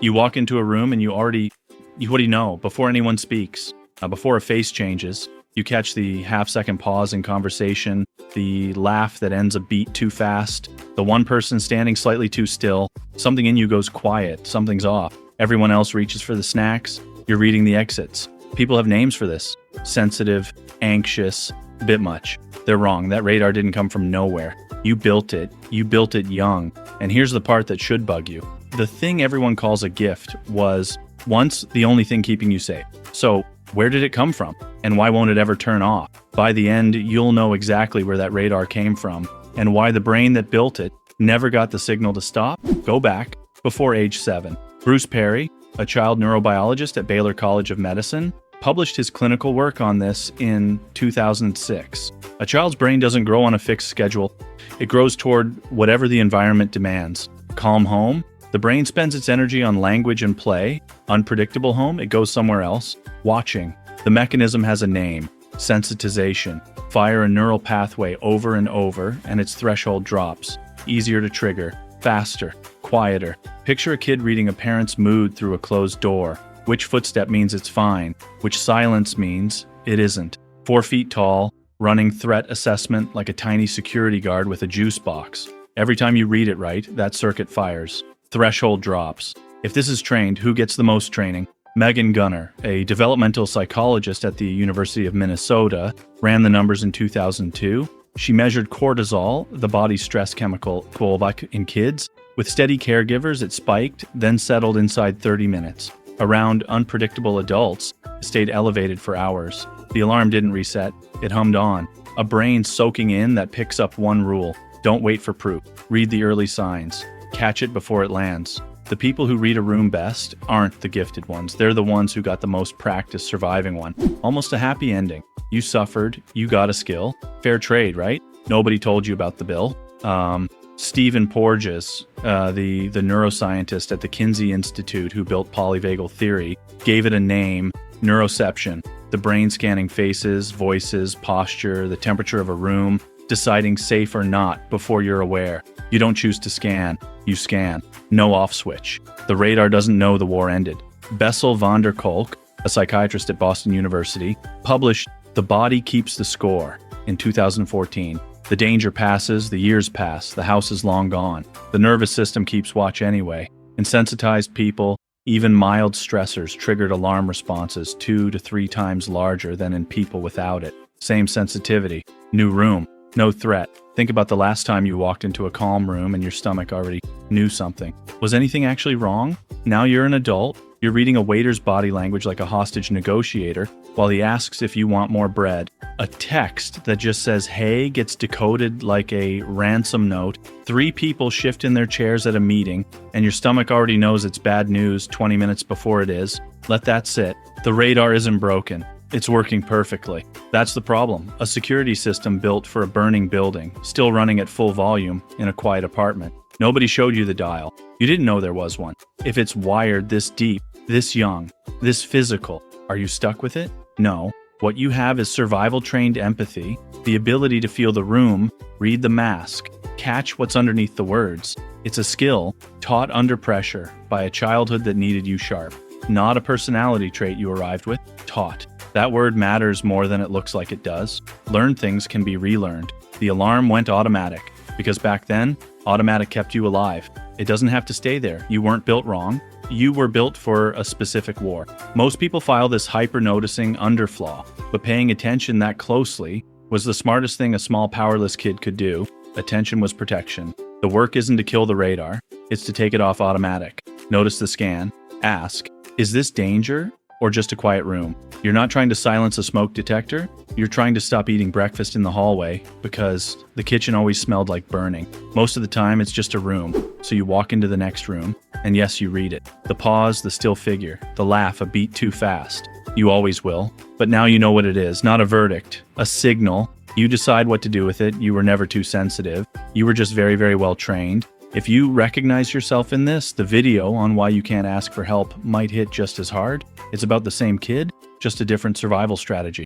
You walk into a room and what do you know? Before anyone speaks, before a face changes, you catch the half-second pause in conversation, the laugh that ends a beat too fast, the one person standing slightly too still, something in you goes quiet, something's off. Everyone else reaches for the snacks, you're reading the exits. People have names for this. Sensitive, anxious, bit much. They're wrong. That radar didn't come from nowhere. You built it. You built it young. And here's the part that should bug you. The thing everyone calls a gift was once the only thing keeping you safe. So where did it come from? And why won't it ever turn off? By the end, you'll know exactly where that radar came from and why the brain that built it never got the signal to stop. Go back before age 7. Bruce Perry, a child neurobiologist at Baylor College of Medicine, published his clinical work on this in 2006. A child's brain doesn't grow on a fixed schedule. It grows toward whatever the environment demands. Calm home, the brain spends its energy on language and play. Unpredictable home, it goes somewhere else. Watching, the mechanism has a name, sensitization. Fire a neural pathway over and over, and its threshold drops. Easier to trigger, faster, quieter. Picture a kid reading a parent's mood through a closed door. Which footstep means it's fine, which silence means it isn't. 4 feet tall, running threat assessment like a tiny security guard with a juice box. Every time you read it right, that circuit fires. Threshold drops. If this is trained, who gets the most training? Gunnar, a developmental psychologist at the University of Minnesota, ran the numbers in 2002. She measured cortisol, the body's stress chemical in kids. With steady caregivers, it spiked, then settled inside 30 minutes. Around unpredictable adults, it stayed elevated for hours. The alarm didn't reset, it hummed on. A brain soaking in that picks up one rule. Don't wait for proof. Read the early signs. Catch it before it lands. The people who read a room best aren't the gifted ones. They're the ones who got the most practice surviving one. Almost a happy ending. You suffered, you got a skill. Fair trade, right? Nobody told you about the bill. Stephen Porges, the neuroscientist at the Kinsey Institute who built polyvagal theory, gave it a name, neuroception. The brain scanning faces, voices, posture, the temperature of a room, deciding safe or not before you're aware. You don't choose to scan, you scan. No off switch. The radar doesn't know the war ended. Bessel van der Kolk, a psychiatrist at Boston University, published The Body Keeps the Score in 2014. The danger passes, the years pass, the house is long gone. The nervous system keeps watch anyway. In sensitized people, even mild stressors triggered alarm responses 2 to 3 times larger than in people without it. Same sensitivity. New room. No threat. Think about the last time you walked into a calm room and your stomach already knew something. Was anything actually wrong? Now you're an adult. You're reading a waiter's body language like a hostage negotiator while he asks if you want more bread. A text that just says, hey, gets decoded like a ransom note. 3 people shift in their chairs at a meeting, and your stomach already knows it's bad news 20 minutes before it is. Let that sit. The radar isn't broken. It's working perfectly. That's the problem. A security system built for a burning building, still running at full volume in a quiet apartment. Nobody showed you the dial. You didn't know there was one. If it's wired this deep, this young, this physical, are you stuck with it? No. What you have is survival-trained empathy, the ability to feel the room, read the mask, catch what's underneath the words. It's a skill taught under pressure by a childhood that needed you sharp. Not a personality trait you arrived with, taught. That word matters more than it looks like it does. Learned things can be relearned. The alarm went automatic, because back then, automatic kept you alive. It doesn't have to stay there. You weren't built wrong. You were built for a specific war. Most people file this hyper-noticing underflaw, but paying attention that closely was the smartest thing a small powerless kid could do. Attention was protection. The work isn't to kill the radar, it's to take it off automatic. Notice the scan. Ask, is this danger or just a quiet room? You're not trying to silence a smoke detector. You're trying to stop eating breakfast in the hallway because the kitchen always smelled like burning. Most of the time, it's just a room. So you walk into the next room, and yes, you read it. The pause, the still figure, the laugh a beat too fast. You always will. But now you know what it is. Not a verdict, a signal. You decide what to do with it. You were never too sensitive. You were just very, very well trained. If you recognize yourself in this, the video on why you can't ask for help might hit just as hard. It's about the same kid, just a different survival strategy.